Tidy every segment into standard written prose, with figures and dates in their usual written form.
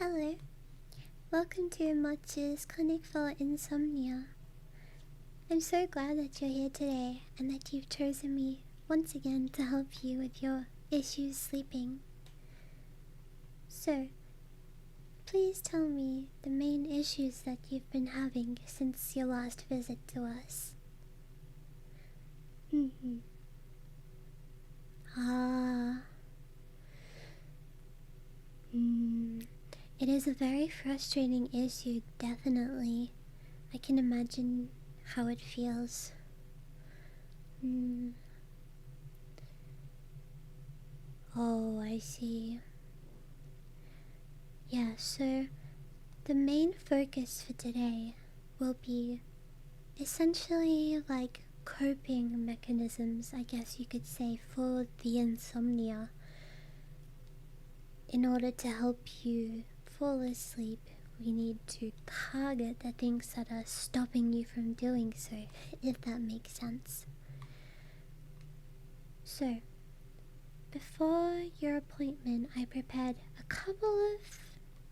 Hello, welcome to Mocchu's Clinic for Insomnia. I'm so glad that you're here today and that you've chosen me once again to help you with your issues sleeping. So, please tell me the main issues that you've been having since your last visit to us. It is a very frustrating issue, definitely. I can imagine how it feels. Oh, I see. Yeah, so the main focus for today will be essentially like coping mechanisms, I guess you could say, for the insomnia. In order to help you fall asleep, we need to target the things that are stopping you from doing so, if that makes sense. So, before your appointment, I prepared a couple of,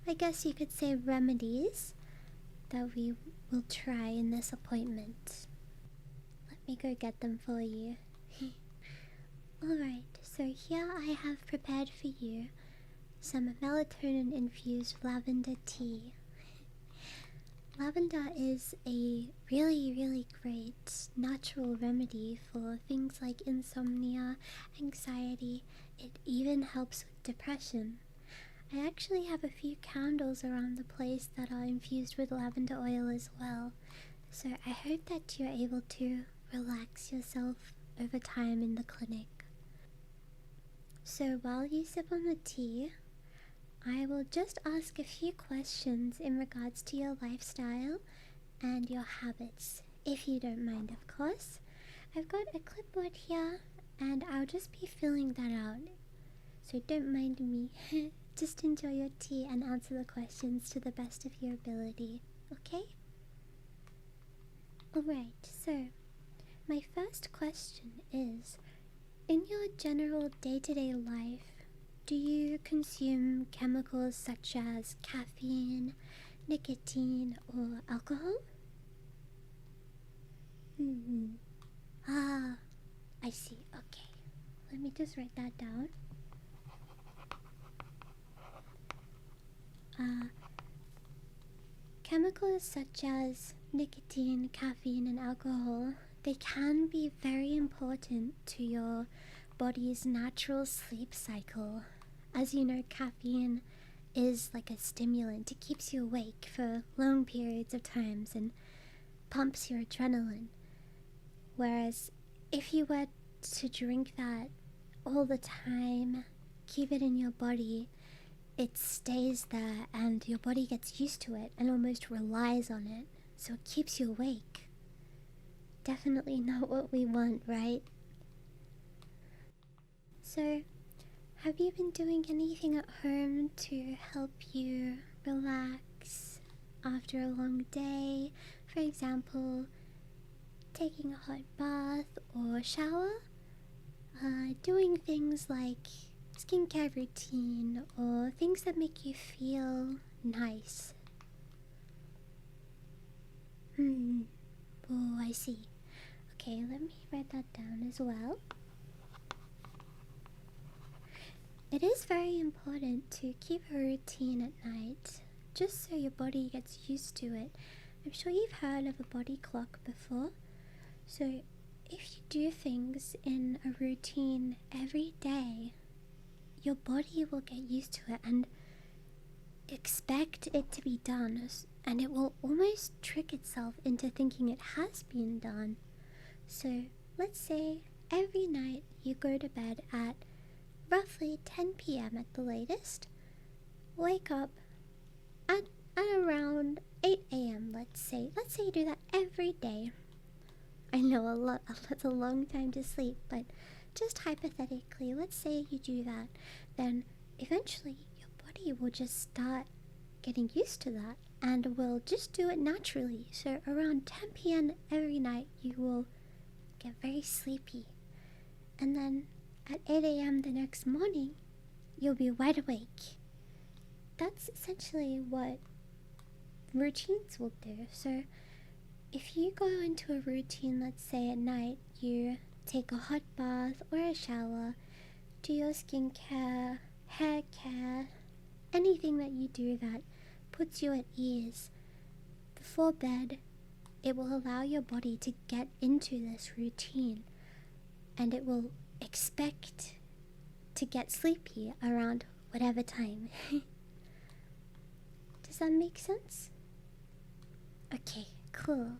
I guess you could say, remedies that we will try in this appointment. Let me go get them for you. Alright, so here I have prepared for you some melatonin-infused lavender tea. Lavender is a really great natural remedy for things like insomnia, anxiety. It even helps with depression. I actually have a few candles around the place that are infused with lavender oil as well. So I hope that you're able to relax yourself over time in the clinic. So while you sip on the tea, I will just ask a few questions in regards to your lifestyle and your habits, if you don't mind, of course. I've got a clipboard here, and I'll just be filling that out, so don't mind me. Just enjoy your tea and answer the questions to the best of your ability, okay? Alright, so my first question is, in your general day-to-day life, do you consume chemicals such as caffeine, nicotine, or alcohol? Ah, I see. Okay. Let me just write that down. Chemicals such as nicotine, caffeine, and alcohol, they can be very important to your body's natural sleep cycle. As you know, caffeine is like a stimulant. It keeps you awake for long periods of times and pumps your adrenaline. Whereas if you were to drink that all the time, keep it in your body, it stays there and your body gets used to it and almost relies on it. So it keeps you awake. Definitely not what we want, right? So, have you been doing anything at home to help you relax after a long day? For example, taking a hot bath or shower? Doing things like skincare routine or things that make you feel nice? Oh, I see. Okay, let me write that down as well. It is very important to keep a routine at night, just so your body gets used to it. I'm sure you've heard of a body clock before. So if you do things in a routine every day, your body will get used to it and expect it to be done, and it will almost trick itself into thinking it has been done. So let's say every night you go to bed at roughly 10 p.m. at the latest, wake up at around 8 a.m. let's say you do that every day. I know that's a long time to sleep, but just hypothetically, let's say you do that, then eventually your body will just start getting used to that and will just do it naturally. So around 10 p.m. every night you will get very sleepy, and then at 8 a.m. the next morning you'll be wide awake. that's essentially what routines will do. So if you go into a routine, let's say at night, you take a hot bath or a shower, do your skincare, hair care, anything that you do that puts you at ease before bed, it will allow your body to get into this routine, and it will expect to get sleepy around whatever time. Does that make sense? Okay, cool.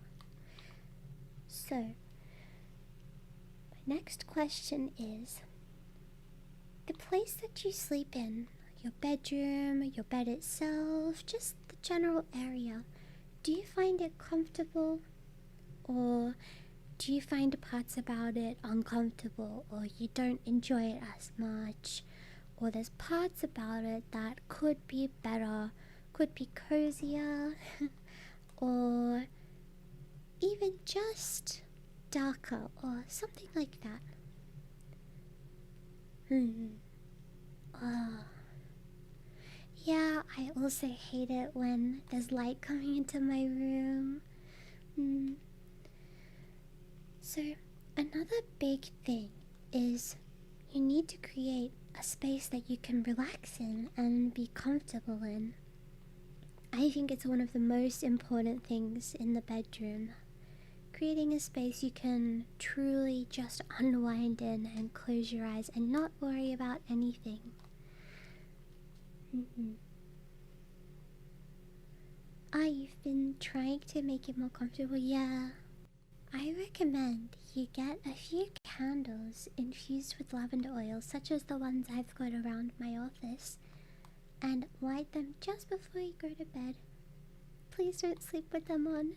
So, my next question is, the place that you sleep in, your bedroom, your bed itself, just the general area, do you find it comfortable, or do you find parts about it uncomfortable, or you don't enjoy it as much, or there's parts about it that could be better, could be cozier, or even just darker, or something like that? Yeah, I also hate it when there's light coming into my room. So, another big thing is you need to create a space that you can relax in and be comfortable in. I think it's one of the most important things in the bedroom. Creating a space you can truly just unwind in and close your eyes and not worry about anything. You've been trying to make it more comfortable? Yeah. I recommend you get a few candles infused with lavender oil, such as the ones I've got around my office, and light them just before you go to bed. Please don't sleep with them on,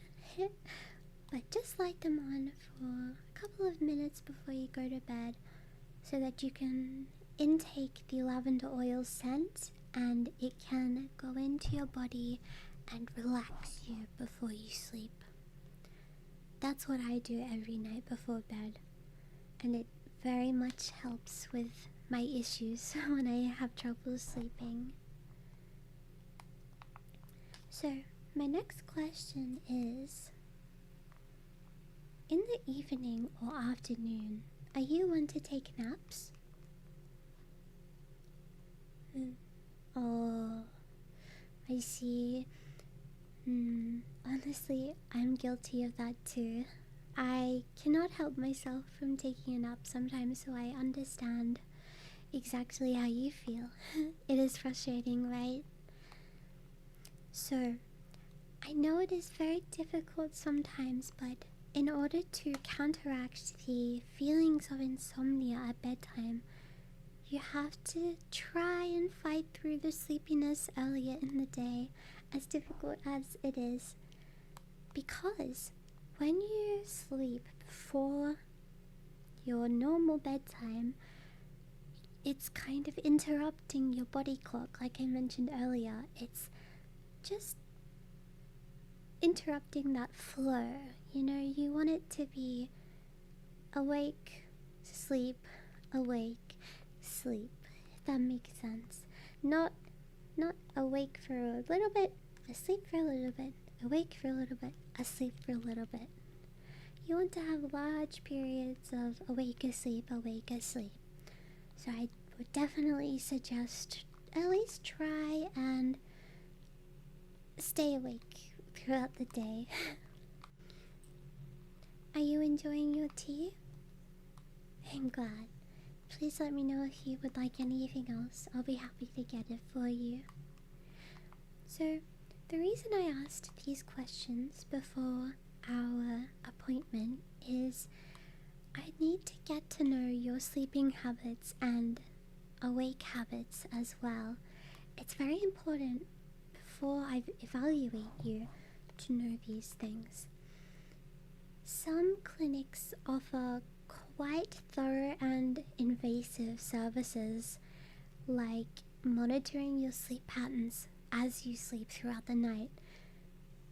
but just light them on for a couple of minutes before you go to bed, so that you can intake the lavender oil scent and it can go into your body and relax you before you sleep. That's what I do every night before bed, and it very much helps with my issues when I have trouble sleeping. So, my next question is, in the evening or afternoon, are you one to take naps? Oh, I see. Honestly, I'm guilty of that too. I cannot help myself from taking a nap sometimes, so I understand exactly how you feel. It is frustrating, right? So, I know it is very difficult sometimes, but in order to counteract the feelings of insomnia at bedtime, you have to try and fight through the sleepiness earlier in the day, as difficult as it is. Because when you sleep before your normal bedtime, it's kind of interrupting your body clock, like I mentioned earlier. It's just interrupting that flow. You know, you want it to be awake, sleep, awake, sleep, if that makes sense. Not awake for a little bit, asleep for a little bit, awake for a little bit, asleep for a little bit. You want to have large periods of awake, asleep, awake, asleep. So I would definitely suggest at least try and stay awake throughout the day. Are you enjoying your tea? I'm glad. Please let me know if you would like anything else. I'll be happy to get it for you. So, the reason I asked these questions before our appointment is I need to get to know your sleeping habits and awake habits as well. It's very important before I evaluate you to know these things. Some clinics offer quite thorough and invasive services, like monitoring your sleep patterns as you sleep throughout the night.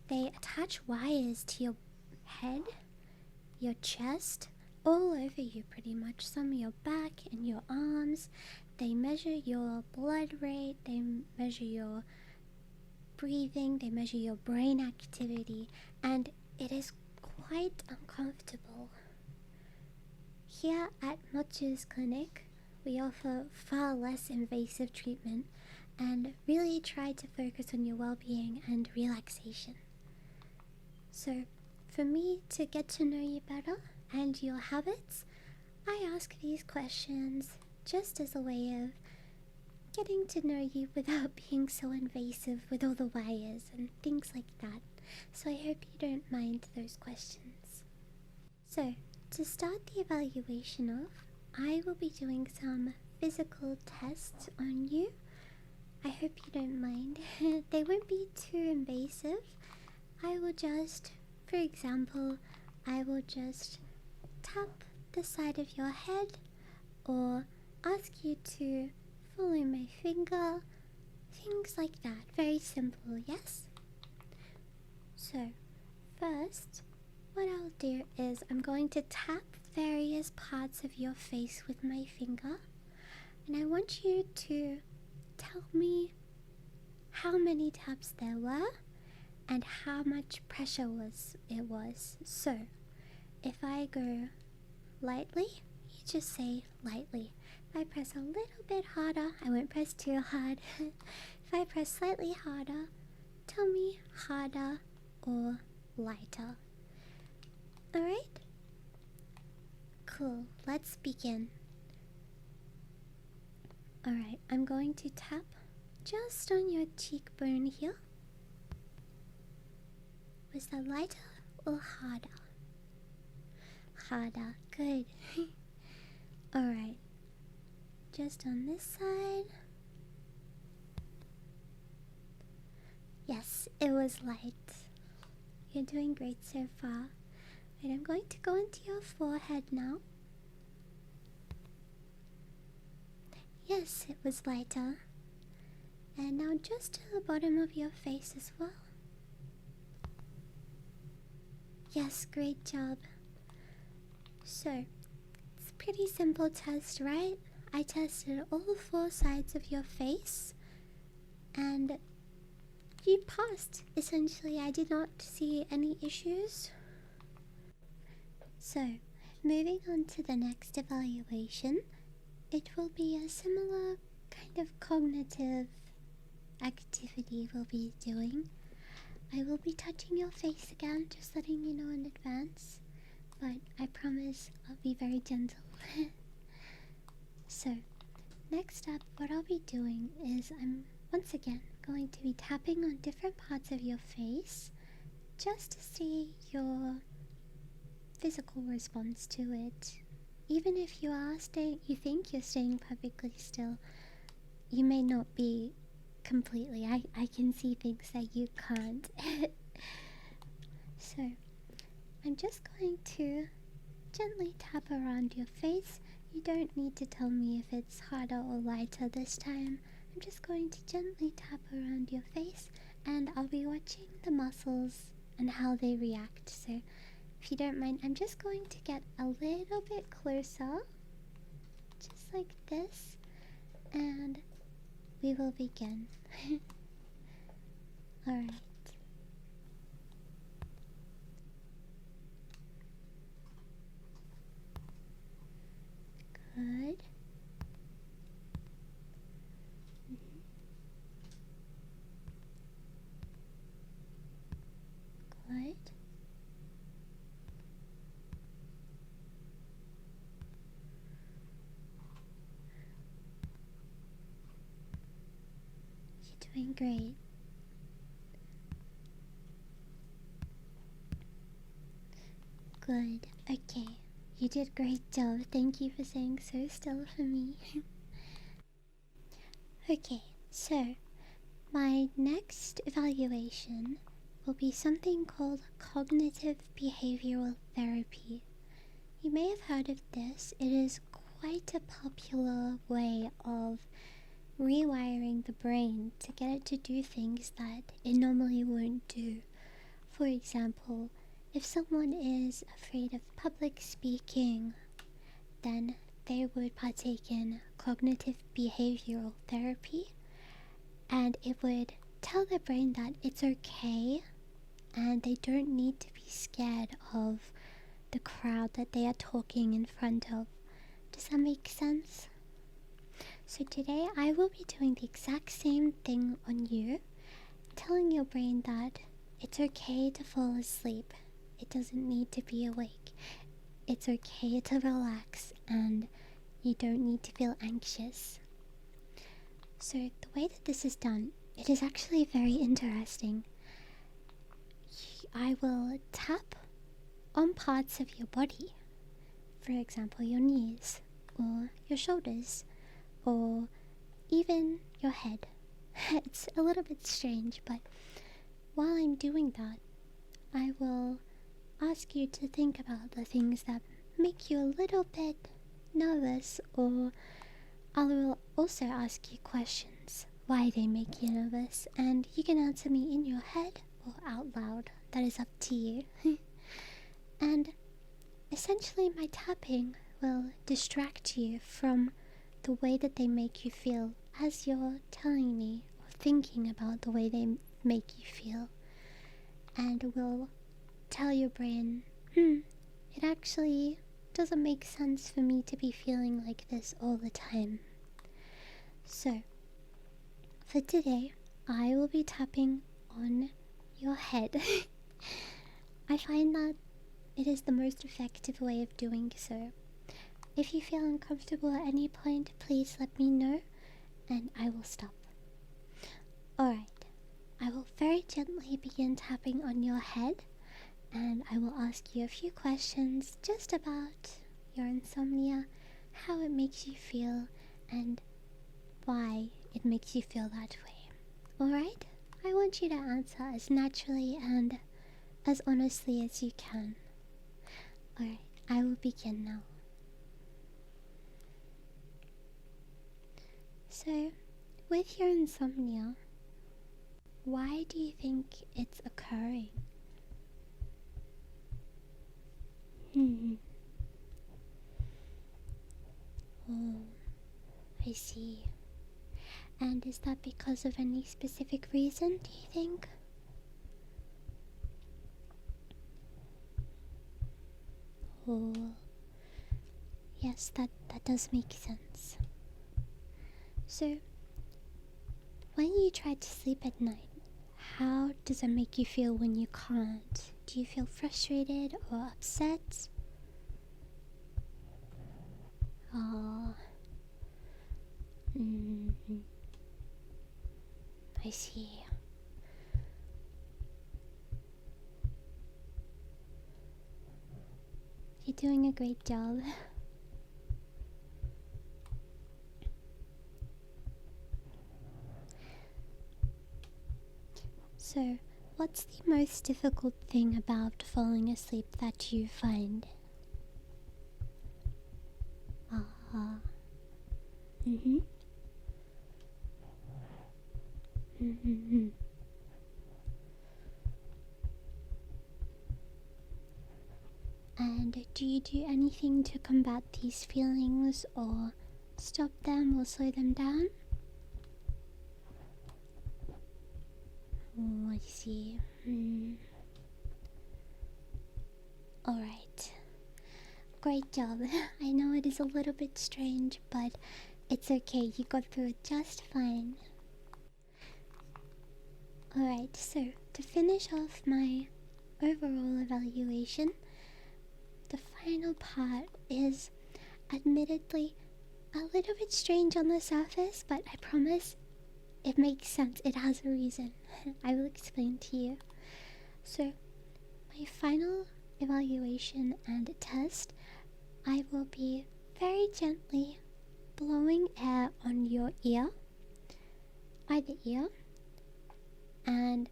They attach wires to your head, your chest, all over you pretty much, some of your back and your arms. They measure your blood rate, they measure your breathing, they measure your brain activity, and it is quite uncomfortable. Here at Mocchu's clinic, we offer far less invasive treatment and really try to focus on your well-being and relaxation. So, for me to get to know you better and your habits, I ask these questions just as a way of getting to know you without being so invasive with all the wires and things like that. So I hope you don't mind those questions. So, to start the evaluation off, I will be doing some physical tests on you. I hope you don't mind. They won't be too invasive. I will just, for example, I will just tap the side of your head or ask you to follow my finger, things like that. Very simple, yes? So, first, what I'll do is I'm going to tap various parts of your face with my finger, and I want you to tell me how many taps there were and how much pressure it was. So, if I go lightly, you just say lightly. If I press a little bit harder, I won't press too hard. If I press slightly harder, tell me harder or lighter. Alright? Cool, let's begin. Alright, I'm going to tap just on your cheekbone here. Was that lighter or harder? Harder, good. Alright, just on this side. Yes, it was light. You're doing great so far. And I'm going to go into your forehead now. Yes, it was lighter. And now just to the bottom of your face as well. Yes, great job. So, it's a pretty simple test, right? I tested all 4 sides of your face and you passed. Essentially, I did not see any issues. So, moving on to the next evaluation, it will be a similar kind of cognitive activity we'll be doing. I will be touching your face again, just letting you know in advance, but I promise I'll be very gentle. So, next up, what I'll be doing is I'm once again going to be tapping on different parts of your face just to see your physical response to it. Even if you think you're staying perfectly still, you may not be completely. I can see things that you can't. So, I'm just going to gently tap around your face. You don't need to tell me if it's harder or lighter this time. I'm just going to gently tap around your face and I'll be watching the muscles and how they react. So, if you don't mind, I'm just going to get a little bit closer, just like this, and we will begin. Alright. Good. Good. You're doing great. Good. Okay. You did great job. Thank you for staying so still for me. Okay, so my next evaluation will be something called cognitive behavioral therapy. You may have heard of this. It is quite a popular way of rewiring the brain to get it to do things that it normally won't do. For example, if someone is afraid of public speaking, then they would partake in cognitive behavioral therapy, and it would tell their brain that it's okay and they don't need to be scared of the crowd that they are talking in front of. Does that make sense? So today I will be doing the exact same thing on you, telling your brain that it's okay to fall asleep. It doesn't need to be awake. It's okay to relax and you don't need to feel anxious. So the way that this is done, it is actually very interesting. I will tap on parts of your body. For example, your knees, or your shoulders, or even your head. It's a little bit strange, but while I'm doing that, I will ask you to think about the things that make you a little bit nervous, or I will also ask you questions why they make you nervous, and you can answer me in your head or out loud. That is up to you. And essentially my tapping will distract you from the way that they make you feel as you're telling me or thinking about the way they make you feel, and will tell your brain, it actually doesn't make sense for me to be feeling like this all the time. So for today I will be tapping on your head. I find that it is the most effective way of doing so. If you feel uncomfortable at any point, please let me know and I will stop. Alright, I will very gently begin tapping on your head, and I will ask you a few questions just about your insomnia, how it makes you feel, and why it makes you feel that way. Alright? I want you to answer as naturally and as honestly as you can. Alright, I will begin now. So, with your insomnia, why do you think it's occurring? Oh, I see. And is that because of any specific reason, do you think? Oh, yes, that does make sense. So, when you try to sleep at night, how does it make you feel when you can't? Do you feel frustrated or upset? Oh, I see. You're doing a great job. So, what's the most difficult thing about falling asleep that you find? And do you do anything to combat these feelings or stop them or slow them down? Oh, I see. Alright. Great job. I know it is a little bit strange, but it's okay. You got through it just fine. Alright, so to finish off my overall evaluation, the final part is admittedly a little bit strange on the surface, but I promise it makes sense. It has a reason. I will explain to you. So, my final evaluation and test, I will be very gently blowing air on your ear, either ear, and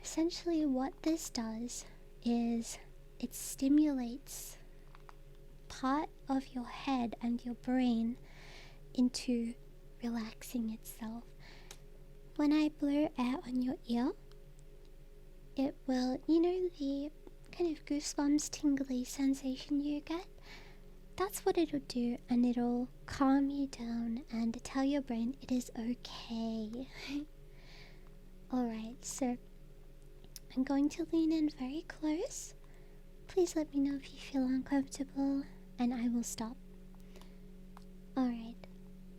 essentially what this does is it stimulates part of your head and your brain into relaxing itself. When I blow air on your ear, it will, you know, the kind of goosebumps tingly sensation you get? that's what it'll do, and it'll calm you down and tell your brain it is okay. Alright, so I'm going to lean in very close. Please let me know if you feel uncomfortable, and I will stop. Alright,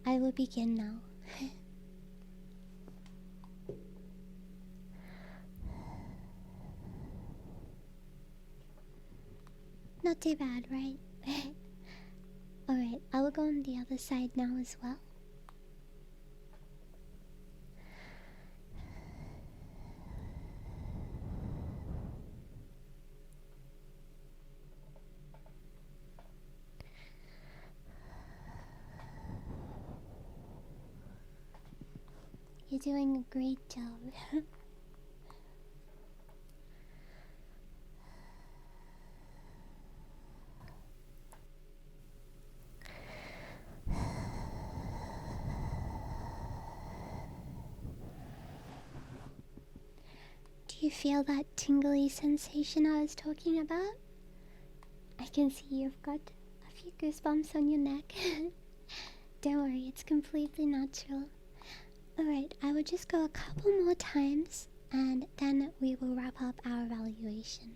I will begin now. Not too bad, right? Alright, I will go on the other side now as well. You're doing a great job. Do you feel that tingly sensation I was talking about? I can see you've got a few goosebumps on your neck. Don't worry, it's completely natural. Alright, I will just go a couple more times and then we will wrap up our evaluation.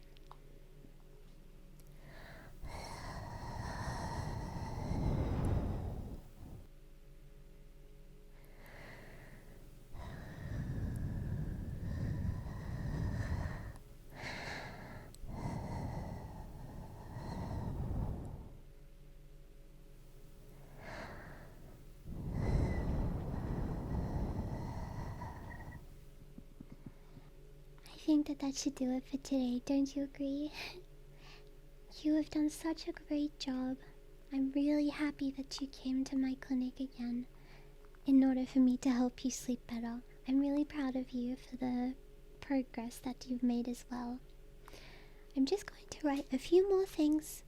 I think that should do it for today, don't you agree? You have done such a great job. I'm really happy that you came to my clinic again in order for me to help you sleep better. I'm really proud of you for the progress that you've made as well. I'm just going to write a few more things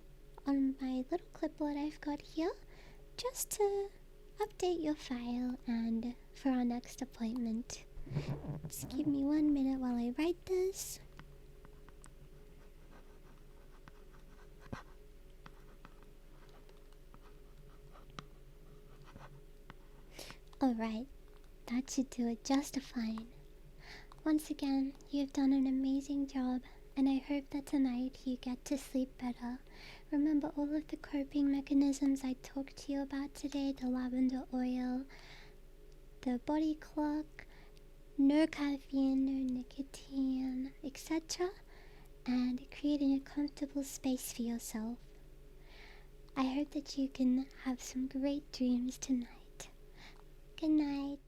on my little clipboard I've got here just to update your file and for our next appointment. Just give me 1 minute while I write this. Alright, that should do it just fine. Once again, you've done an amazing job, and I hope that tonight you get to sleep better. Remember all of the coping mechanisms I talked to you about today, the lavender oil, the body clock, no caffeine, no nicotine, etc. and creating a comfortable space for yourself. I hope that you can have some great dreams tonight. Good night.